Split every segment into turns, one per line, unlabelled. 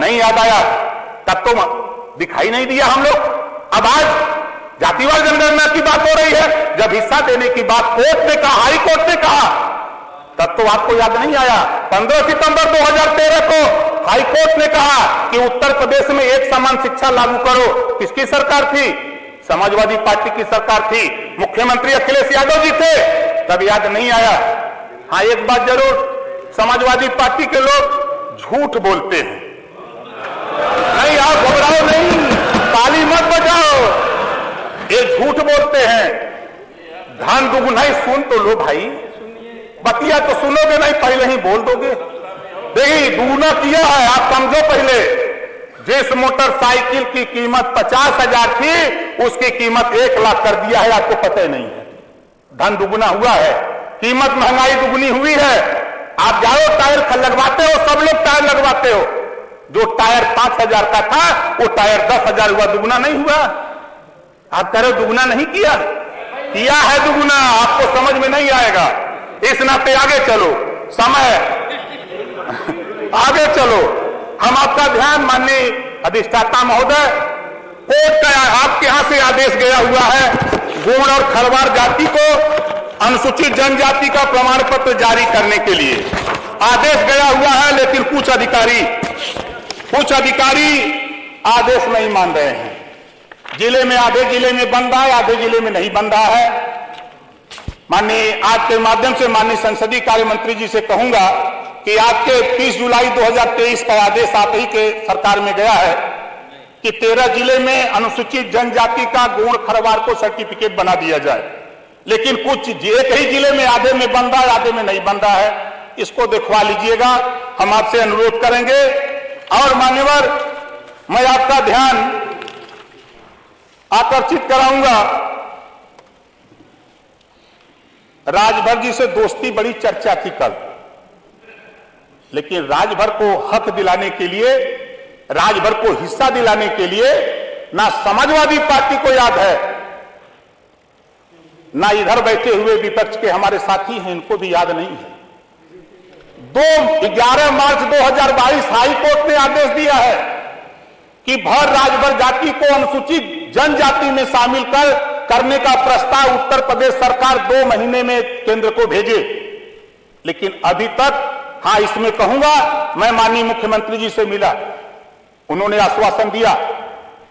नहीं याद आया तब तो दिखाई नहीं दिया हम लोग। अब आज जातिवार जनगणना की बात हो रही है, जब हिस्सा देने की बात कोर्ट ने कहा, हाई कोर्ट ने कहा, तब तो आपको याद नहीं आया। 15 सितंबर 2013 को हाई कोर्ट ने कहा कि उत्तर प्रदेश में एक समान शिक्षा लागू करो। किसकी सरकार थी? समाजवादी पार्टी की सरकार थी, मुख्यमंत्री अखिलेश यादव जी थे, तब याद नहीं आया। हाँ, एक बात जरूर, समाजवादी पार्टी के लोग झूठ बोलते हैं। नहीं, आप घबराओ नहीं, ताली मत बजाओ, ये झूठ बोलते हैं। धन दुगुना सुन तो लो भाई, बतिया तो सुनोगे नहीं, पहले ही बोल दोगे। देखिए, दुगुना किया है, आप समझो। पहले जिस मोटरसाइकिल की कीमत 50,000 थी, उसकी कीमत 1 लाख कर दिया है, आपको पता ही नहीं है। धन दुगुना हुआ है, कीमत महंगाई दुगुनी हुई है। आप जाओ टायर लगवाते हो, सब लोग टायर लगवाते हो, जो टायर 5,000 का था वो टायर 10,000 हुआ, दुगुना नहीं हुआ। आप कह रहे हो दुगुना नहीं किया, किया है दुगुना, आपको समझ में नहीं आएगा। इस नाते आगे चलो, समय आगे चलो। हम आपका ध्यान, माननीय अधिष्ठाता महोदय, कोर्ट का आपके यहां से आदेश गया हुआ है, गोंड और खरवार जाति को अनुसूचित जनजाति का प्रमाण पत्र जारी करने के लिए आदेश गया हुआ है, लेकिन कुछ अधिकारी आदेश नहीं मान रहे हैं। जिले में, आधे जिले में बन रहा है, आधे जिले में नहीं बन रहा है। माननीय, आज के माध्यम से माननीय संसदीय कार्य मंत्री जी से कहूंगा कि आपके 30 जुलाई 2023 का आदेश आप ही के सरकार में गया है कि 13 जिले में अनुसूचित जनजाति का गोंड खरवार को सर्टिफिकेट बना दिया जाए, लेकिन कुछ एक ही जिले में आधे में बन रहा है, आधे में नहीं बन रहा है। इसको दिखवा लीजिएगा, हम आपसे अनुरोध करेंगे। और मान्यवर, मैं आपका ध्यान आकर्षित कराऊंगा, राजभर जी से दोस्ती बड़ी चर्चा थी कल, लेकिन राजभर को हक दिलाने के लिए, राजभर को हिस्सा दिलाने के लिए ना समाजवादी पार्टी को याद है, ना इधर बैठे हुए विपक्ष के हमारे साथी हैं, इनको भी याद नहीं है। 11 मार्च 2022 हाई कोर्ट ने आदेश दिया है कि भर राजभर जाति को अनुसूचित जनजाति में शामिल करने का प्रस्ताव उत्तर प्रदेश सरकार 2 महीने में केंद्र को भेजे, लेकिन अभी तक, हाँ इसमें कहूंगा, मैं माननीय मुख्यमंत्री जी से मिला, उन्होंने आश्वासन दिया।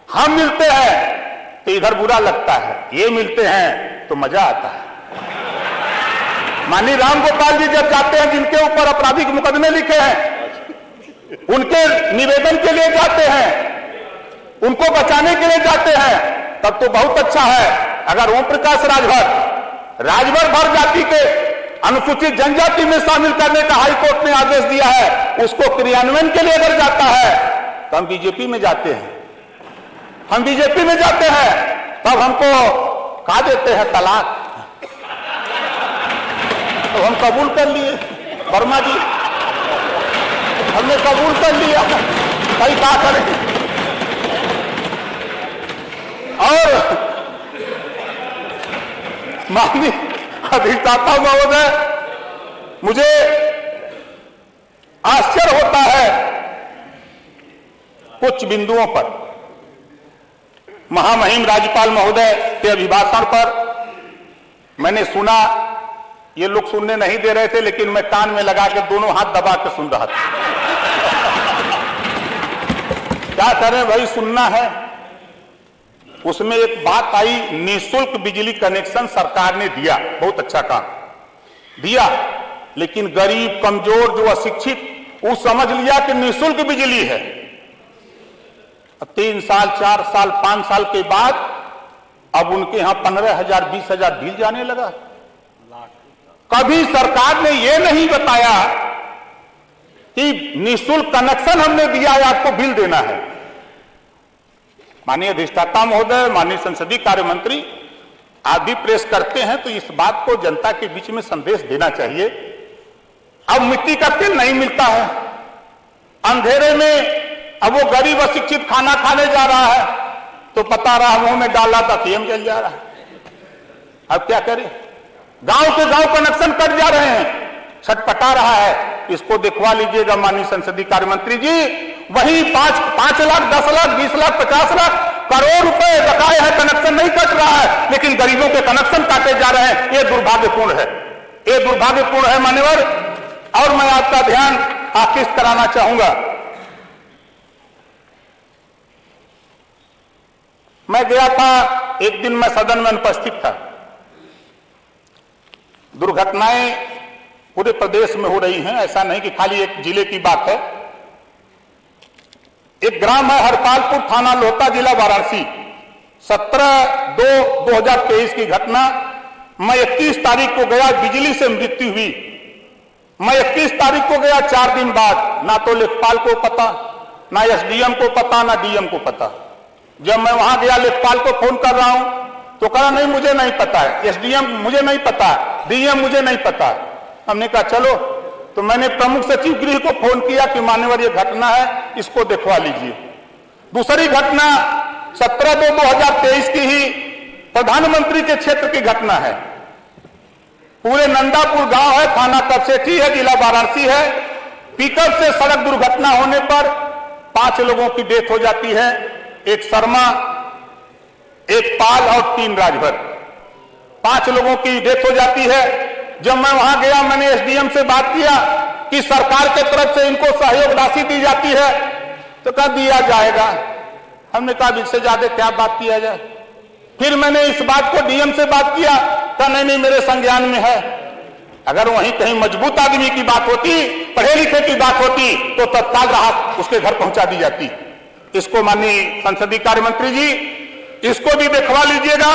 हम मिलते हैं तो इधर बुरा लगता है, ये मिलते हैं तो मजा आता है। माननीय राम गोपाल जी जब जाते हैं, जिनके ऊपर आपराधिक मुकदमे लिखे हैं, उनके निवेदन के लिए जाते हैं, उनको बचाने के लिए जाते हैं, तब तो बहुत अच्छा है। अगर ओम प्रकाश राजभर भर जाति के अनुसूचित जनजाति में शामिल करने का हाई कोर्ट ने आदेश दिया है, उसको क्रियान्वयन के लिए अगर जाता है तो हम बीजेपी में जाते हैं, हम बीजेपी में जाते हैं, तब हमको कहा देते हैं तलाक। तो हम कबूल कर लिए, वर्मा जी, हमने कबूल कर लिया, कहीं क्या करें। और माननीय अधिष्ठाता महोदय, मुझे आश्चर्य होता है कुछ बिंदुओं पर। महामहिम राज्यपाल महोदय के अभिभाषण पर मैंने सुना, ये लोग सुनने नहीं दे रहे थे, लेकिन मैं कान में लगा के दोनों हाथ दबा के सुन रहा था। क्या करें भाई, सुनना है। उसमें एक बात आई, निःशुल्क बिजली कनेक्शन सरकार ने दिया, बहुत अच्छा काम दिया, लेकिन गरीब, कमजोर, जो अशिक्षित, वो समझ लिया कि निःशुल्क बिजली है। 3 साल, 4 साल, 5 साल के बाद अब उनके यहां 15,000, 20,000 बिल जाने लगा। कभी सरकार ने यह नहीं बताया कि निःशुल्क कनेक्शन हमने दिया है, आपको बिल देना है। माननीय अधिष्ठाता महोदय, माननीय संसदीय कार्य मंत्री, आप भी प्रेस करते हैं तो इस बात को जनता के बीच में संदेश देना चाहिए। अब मिट्टी का तेल नहीं मिलता है, अंधेरे में अब वो गरीब अशिक्षित खाना खाने जा रहा है तो पता रहा मुंह में डाला था पीएम जल जा रहा है। अब क्या करें, गांव के गांव कनेक्शन कट जा रहे हैं, छटपटा रहा है। इसको दिखवा लीजिएगा माननीय संसदीय कार्य मंत्री जी, वहीं 5 लाख, 10 लाख, 20 लाख, 50 लाख, करोड़ रुपए बकाए हैं, कनेक्शन नहीं कट रहा है, लेकिन गरीबों के कनेक्शन काटे जा रहे हैं। ये दुर्भाग्यपूर्ण है, ये दुर्भाग्यपूर्ण है मान्यवर। और मैं आपका ध्यान आकृष्ट कराना चाहूंगा। मैं गया था, एक दिन मैं सदन में अनुपस्थित था। दुर्घटनाएं पूरे प्रदेश में हो रही हैं, ऐसा नहीं कि खाली एक जिले की बात है। एक ग्राम है हरपालपुर, थाना लोहता, जिला वाराणसी। 17/2/2023 की घटना। मैं 21 तारीख को गया, बिजली से मृत्यु हुई। मैं 21 तारीख को गया, 4 दिन बाद ना तो लेखपाल को पता, ना एसडीएम को पता, ना डीएम को पता। जब मैं वहां गया, लेखपाल को फोन कर रहा हूं तो कहा नहीं मुझे नहीं पता है, एसडीएम मुझे नहीं पता, डीएम मुझे नहीं पता। हमने कहा चलो, तो मैंने प्रमुख सचिव गृह को फोन किया कि मान्यवर ये घटना है, इसको दिखवा लीजिए। दूसरी घटना 17/2/2023 की ही प्रधानमंत्री के क्षेत्र की घटना है। पूरे नंदापुर गांव है, थाना कपसेठी है, जिला वाराणसी है। पिकअप से सड़क दुर्घटना होने पर 5 लोगों की डेथ हो जाती है, एक शर्मा, एक पाल और 3 राजभर। 5 लोगों की डेथ हो जाती है। जब मैं वहां गया, मैंने एसडीएम से बात किया कि सरकार के तरफ से इनको सहयोग राशि दी जाती है, तो कहा दिया जाएगा। हमने कहा इससे ज्यादा क्या बात किया जाए। फिर मैंने इस बात को डीएम से बात किया, कहा नहीं मेरे संज्ञान में है। अगर वहीं कहीं मजबूत आदमी की बात होती, पढ़े लिखे की बात होती, तो तत्काल राहत उसके घर पहुंचा दी जाती। इसको माननीय संसदीय कार्य मंत्री जी, इसको भी दिखवा लीजिएगा।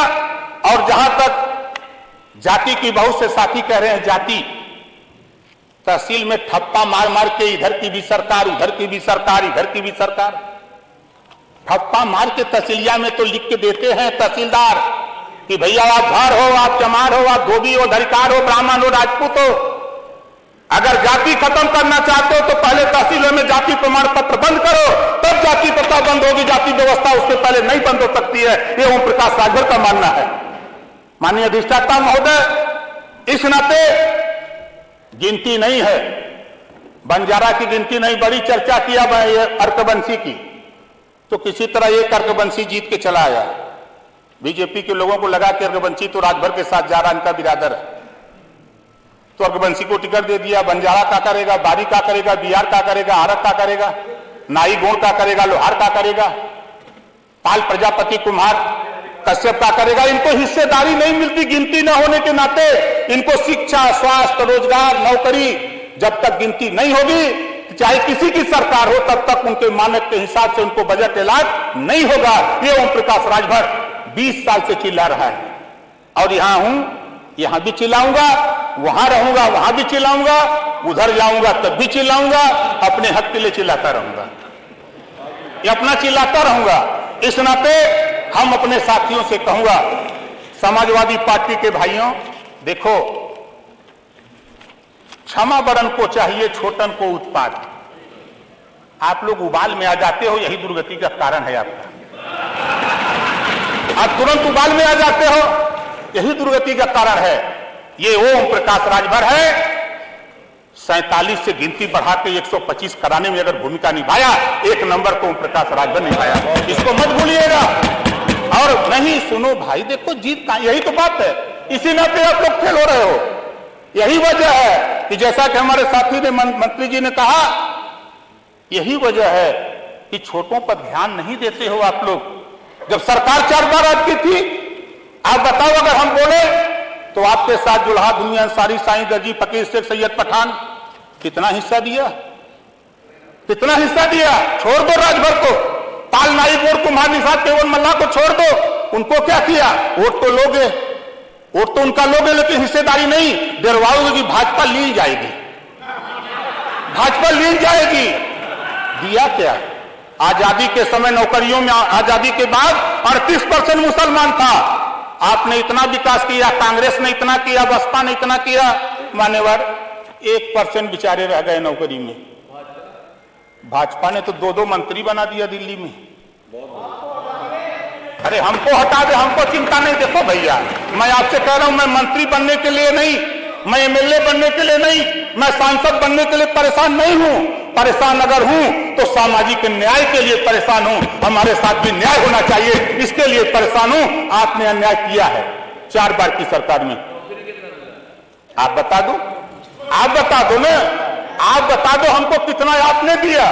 और जहां तक जाति की, बहुत से साथी कह रहे हैं जाति, तहसील में ठप्पा मार मार के इधर की भी सरकार, उधर की भी सरकार, इधर की भी सरकार, ठप्पा मार के तहसीलिया में तो लिख के देते हैं तहसीलदार कि भैया आप धार हो, आप चमार हो, आप धोबी हो, धरिकार हो, ब्राह्मण हो, राजपूत हो। अगर जाति खत्म करना चाहते हो तो पहले तहसीलों में जाति प्रमाण पत्र बंद करो, तब जाति प्रथा बंद होगी। जाति व्यवस्था उसके पहले नहीं बंद हो सकती है। ये ओम प्रकाश राजभर का मानना है। माननीय अधिष्ठाता महोदय, इस नाते गिनती नहीं है, बंजारा की गिनती नहीं, बड़ी चर्चा किया अर्कबंसी की, तो किसी तरह एक अर्कबंसी जीत के चला आया। बीजेपी के लोगों को लगा कि अर्कबंसी तो राजभर के साथ जा रहा, इनका बिरादर है, तो अर्कबंसी को टिकट दे दिया। बंजारा का करेगा, बारी का करेगा, बिहार का करेगा, आरक का करेगा, नाई गोड़ का करेगा, लोहार का करेगा, पाल प्रजापति, कुम्हार, कश्यप का करेगा। इनको हिस्सेदारी नहीं मिलती गिनती न होने के नाते। इनको शिक्षा, स्वास्थ्य, रोजगार, नौकरी जब तक गिनती नहीं होगी, चाहे किसी की सरकार हो, तब तक उनके मानक के हिसाब से उनको बजट ऐलान नहीं होगा। ये ओम प्रकाश राजभर 20 साल से चिल्ला रहा है। और यहां हूं, यहां भी चिल्लाऊंगा, वहां रहूंगा वहां भी चिल्लाऊंगा, उधर जाऊंगा तब भी चिल्लाऊंगा, अपने हक के लिए चिल्लाता रहूंगा, ये अपना चिल्लाता रहूंगा। इस नाते हम अपने साथियों से कहूंगा, समाजवादी पार्टी के भाइयों, देखो क्षमा बड़न को चाहिए, छोटन को उत्पाद। आप लोग उबाल में आ जाते हो, यही दुर्गति का कारण है आपका। आप तुरंत उबाल में आ जाते हो, यही दुर्गति का कारण है। ये ओम प्रकाश राजभर है, 47 से गिनती बढ़ा के 125 कराने में अगर भूमिका निभाया, 1 नंबर को ओम प्रकाश राजभर निभाया, इसको मत भूलिएगा। और नहीं सुनो भाई, देखो जीत का यही तो बात है, इसी नाते आप लोग फेल हो रहे हो। यही वजह है कि जैसा कि हमारे साथी ने, मंत्री जी ने कहा, यही वजह है कि छोटों पर ध्यान नहीं देते हो आप लोग। जब सरकार 4 बार आपकी थी, आप बताओ अगर हम बोले तो आपके साथ जुल्हा दुनिया अंसारी, साईं दर्जी, फकीर शेख सैयद पठान कितना हिस्सा दिया, कितना हिस्सा दिया। छोड़ दो राजभर को, पाल नाई गोड़, कुम्हार, निषाद, केवल मल्ला को छोड़ दो, उनको क्या किया? वोट तो लोगे, वोट तो उनका लोगे, लेकिन हिस्सेदारी नहीं दिलवाओगे कि भाजपा ली जाएगी, भाजपा ली जाएगी। दिया क्या? आजादी के समय नौकरियों में, आजादी के बाद 38% मुसलमान था। आपने इतना विकास किया, कांग्रेस ने इतना किया, बसपा ने इतना किया, मान्यवर 1% बेचारे रह गए नौकरी में। भाजपा ने तो 2-2 मंत्री बना दिया दिल्ली में। अरे हमको हटा दे, हमको चिंता नहीं। देखो भैया, मैं आपसे कह रहा हूं, मैं मंत्री बनने के लिए नहीं, मैं एमएलए बनने के लिए नहीं, मैं सांसद बनने के लिए परेशान नहीं हूं। परेशान अगर हूं तो सामाजिक न्याय के लिए परेशान हूं, हमारे साथ भी न्याय होना चाहिए, इसके लिए परेशान हूं। आपने अन्याय किया है 4 बार की सरकार में। आप बता दो, आप बता दो ना, आप बता दो हमको कितना आपने दिया।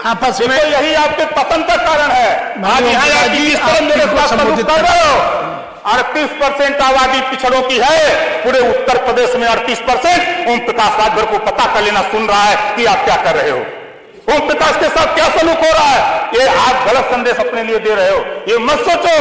आपस में
यही आपके पतन का कारण है। आज यहाँ इस तरह मेरे साथ सलूक कर रहे हो। 38% आबादी पिछड़ों की है पूरे उत्तर प्रदेश में। 38% ओम प्रकाश राजभर को पता कर लेना, सुन रहा है कि आप क्या कर रहे हो, ओम प्रकाश के साथ क्या सलूक हो रहा है। ये आप गलत संदेश अपने लिए दे रहे हो, ये मत सोचो।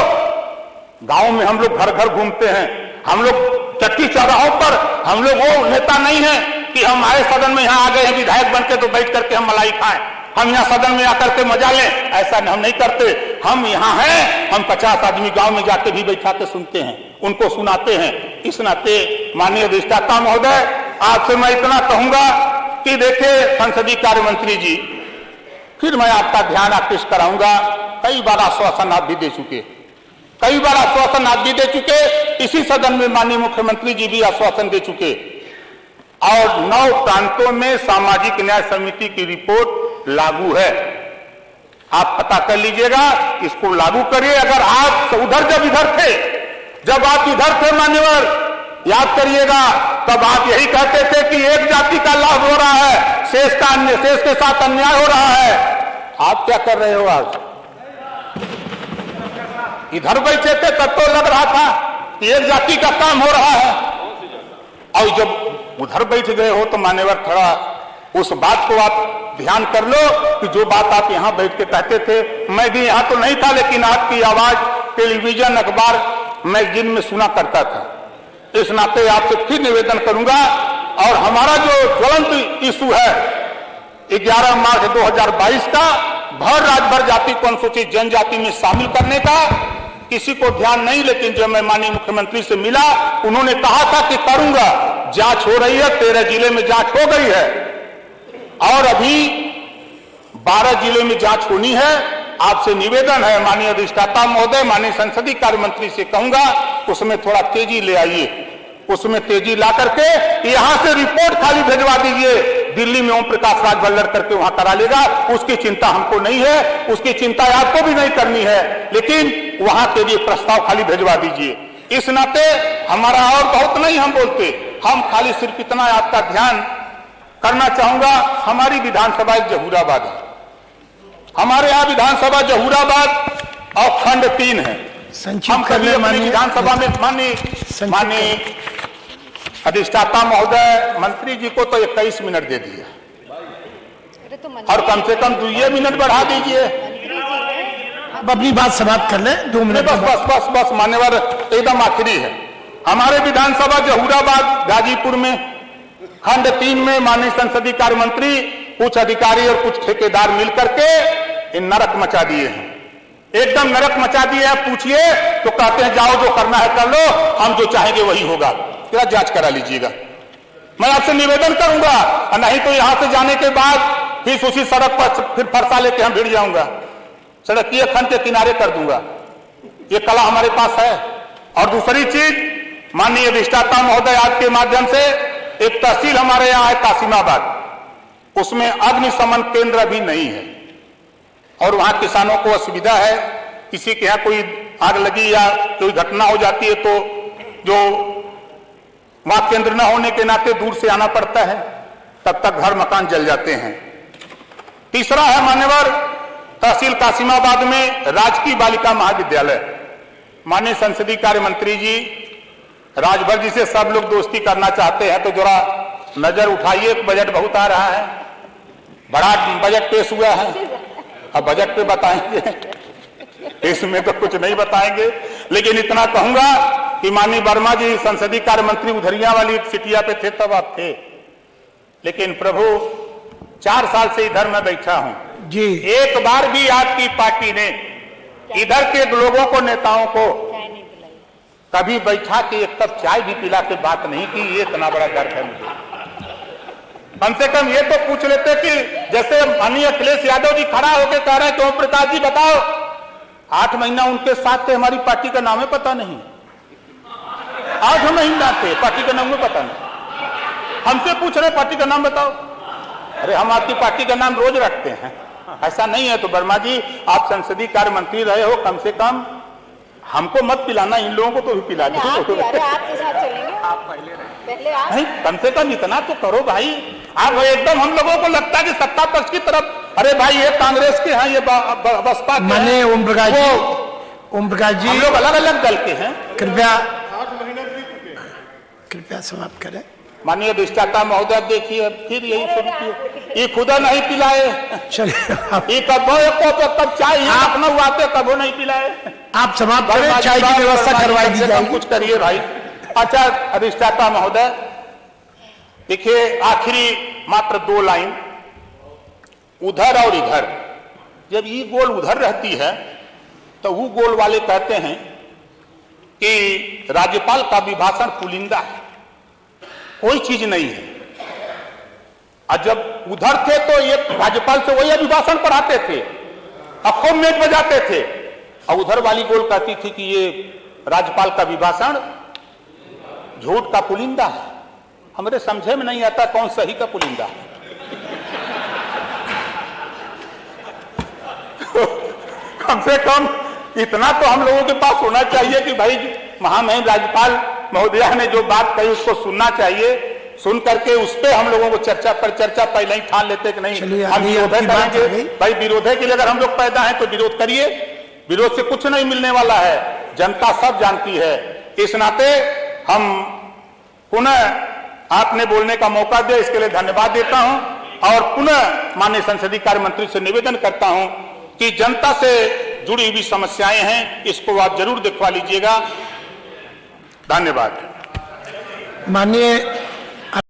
गांव में हम लोग घर घर घूमते हैं, हम लोग चक्की चौराहों पर, हम लोग वो नेता नहीं है कि हम आए सदन में यहाँ आ गए हैं विधायक बनके तो बैठ करके हम मलाई खाएं, हम यहाँ सदन में आकर के मजा लें, ऐसा हम नहीं करते। हम यहाँ हैं, हम 50 आदमी गांव में जाके भी बैठा के सुनते हैं, उनको सुनाते हैं। इस नाते माननीय अधिष्ठाता महोदय, आपसे मैं इतना कहूंगा कि देखिए संसदीय कार्य मंत्री जी, फिर मैं आपका ध्यान आकृष्ट कराऊंगा। कई बार आश्वासन आप भी दे चुके, कई बार आश्वासन आप भी दे चुके, इसी सदन में माननीय मुख्यमंत्री जी भी आश्वासन दे चुके। और 9 प्रांतों में सामाजिक न्याय समिति की रिपोर्ट लागू है, आप पता कर लीजिएगा, इसको लागू करिए। अगर आप उधर जब इधर थे, जब आप इधर थे मान्यवर, याद करिएगा, तब आप यही कहते थे कि एक जाति का लाभ हो रहा है, शेष के साथ अन्याय हो रहा है। आप क्या कर रहे हो आज? इधर बैठे थे तब तो लग रहा था कि एक जाति का काम हो रहा है, और जब उधर बैठ गए हो तो मान्यवर थोड़ा उस बात को आप ध्यान कर लो कि जो बात आप यहां बैठ के कहते थे। मैं भी यहां तो नहीं था, लेकिन आपकी आवाज टेलीविजन, अखबार, मैगजीन में सुना करता था। इस नाते आपसे फिर निवेदन करूंगा, और हमारा जो ज्वलंत इशू है 11 मार्च 2022 का भर राज्यभर जाति को अनुसूचित जनजाति में शामिल करने का, किसी को ध्यान नहीं। लेकिन जब मैं माननीय मुख्यमंत्री से मिला, उन्होंने कहा था कि करूंगा, जांच हो रही है, 13 जिले में जांच हो गई है और अभी 12 जिले में जांच होनी है। आपसे निवेदन है माननीय अधिष्ठाता महोदय, माननीय संसदीय कार्य मंत्री से कहूंगा उसमें थोड़ा तेजी ले आइए, उसमें तेजी ला करके यहां से रिपोर्ट खाली भिजवा दीजिए। दिल्ली में ओम प्रकाश राजभर लड़ करके वहां करा लेगा, उसकी चिंता हमको नहीं है, उसकी चिंता आपको भी नहीं करनी है, लेकिन वहां के लिए प्रस्ताव खाली भिजवा दीजिए। इस नाते हमारा और बहुत नहीं हम बोलते, हम खाली सिर्फ इतना आपका ध्यान करना चाहूंगा। हमारी विधानसभा जहूराबाद है, हमारे यहाँ विधानसभा जहूराबाद और खंड 3 है। हम कभी अपनी विधानसभा में माननीय अधिष्ठाता महोदय मंत्री जी को तो 21 मिनट दे दिए, और कम से कम 2 मिनट बढ़ा दीजिए।
अब अपनी बात समाप्त कर लें, 2 मिनट।
बस मान्यवर, एकदम आखिरी है। हमारे विधानसभा जहूराबाद गाजीपुर में खंड 3 में माननीय संसदीय कार्य मंत्री, कुछ अधिकारी और कुछ ठेकेदार मिलकर के नरक मचा दिए हैं, एकदम नरक मचा दिए हैं। पूछिए तो कहते हैं जाओ जो करना है कर लो, हम जो चाहेंगे वही होगा। क्या जांच करा लीजिएगा, मैं आपसे निवेदन करूंगा, और नहीं तो यहां से जाने के बाद फिर उसी सड़क पर फिर फरसा लेके हम भिड़ जाऊंगा, सड़क की खंड के किनारे कर दूंगा। ये कला हमारे पास है। और दूसरी चीज, माननीय अधिष्ठाता महोदय, आपके माध्यम से एक तहसील हमारे यहाँ है कासिमाबाद, उसमें अग्निशमन केंद्र भी नहीं है, और वहां किसानों को असुविधा है। किसी के यहाँ कोई आग लगी या कोई घटना हो जाती है तो जो वहां केंद्र न होने के नाते दूर से आना पड़ता है, तब तक घर मकान जल जाते हैं। तीसरा है मान्यवर, तहसील कासिमाबाद में राजकीय बालिका महाविद्यालय। माननीय संसदीय कार्य मंत्री जी, राजभर जी से सब लोग दोस्ती करना चाहते हैं तो जरा नजर उठाइए, बजट बहुत आ रहा है, बड़ा बजट पेश हुआ है, अब बजट पे बताएंगे, इसमें तो कुछ नहीं बताएंगे। लेकिन इतना कहूंगा कि माननीय वर्मा जी संसदीय कार्य मंत्री उधरिया वाली सिटिया पे थे तब आप थे, लेकिन प्रभु 4 साल से इधर मैं बैठा हूं
जी, एक
बार भी आपकी पार्टी ने इधर के लोगों को, नेताओं को कभी बैठा के एक कप चाय भी पिला के बात नहीं की। ये इतना बड़ा डर है मुझे। कम से कम ये तो पूछ लेते कि जैसे माननीय अखिलेश यादव जी खड़ा होकर कह रहे हैं कि ओम प्रकाश जी बताओ, 8 महीना उनके साथ थे, हमारी पार्टी का नाम है पता नहीं, 8 महीना थे, पार्टी का नाम है पता नहीं, हमसे पूछ रहे पार्टी का नाम बताओ। अरे हम आपकी पार्टी का नाम रोज रखते हैं, ऐसा नहीं है। तो वर्मा जी, आप संसदीय कार्य मंत्री रहे हो, कम से कम हमको मत पिलाना, इन लोगों को तो भी पिला दो।
अरे आपके साथ चलेंगे, आप पहले आप
नहीं, कम से कम इतना तो करो भाई। आप एकदम हम लोगों को लगता है कि सत्ता पक्ष की तरफ, अरे भाई ये कांग्रेस के हैं, ये बसपा के
माननीय
हैं,
ओम प्रकाश जी, ओम प्रकाश
हम
जी
लोग अलग अलग दल के हैं।
कृपया कृपया समाप्त करें।
माननीय अधिष्ठाता महोदय, देखिए फिर यही शुरू किए, ये खुदा नहीं पिलाए,
चलिए आप
ये कब चाय अपना हुआते कबो नहीं पिलाए।
समाप्त करें, चाय की व्यवस्था करवाई दी जाएगी।
कुछ करिए भाई। अच्छा अधिष्ठाता महोदय, देखिए आखिरी मात्र 2 लाइन, उधर और इधर, जब ये गोल उधर रहती है तो वो गोल वाले कहते हैं कि राज्यपाल का अभिभाषण पुलिंदा है, कोई चीज नहीं है। और जब उधर थे तो ये राज्यपाल से वही अभिभाषण पढ़ाते थे, अखों मेज बजाते थे, और उधर वाली गोल कहती थी कि ये राज्यपाल का अभिभाषण झूठ का पुलिंदा है। हमारे समझे में नहीं आता कौन सही का पुलिंदा है। कम से कम इतना तो हम लोगों के पास होना चाहिए कि भाई महामहिम राज्यपाल महोदया ने जो बात कही उसको सुनना चाहिए, सुन करके उस पर हम लोगों को चर्चा पहले ही ठान लेते कि नहीं हम विरोध करेंगे। भाई विरोध के लिए अगर हम लोग पैदा हैं तो विरोध करिए, विरोध से कुछ नहीं मिलने वाला है, जनता सब जानती है। इस नाते हम पुनः आपने बोलने का मौका दिया, इसके लिए धन्यवाद देता हूं, और पुनः माननीय संसदीय कार्य मंत्री से निवेदन करता हूं कि जनता से जुड़ी हुई समस्याएं हैं, इसको आप जरूर दिखवा लीजिएगा। धन्यवाद।
माननीय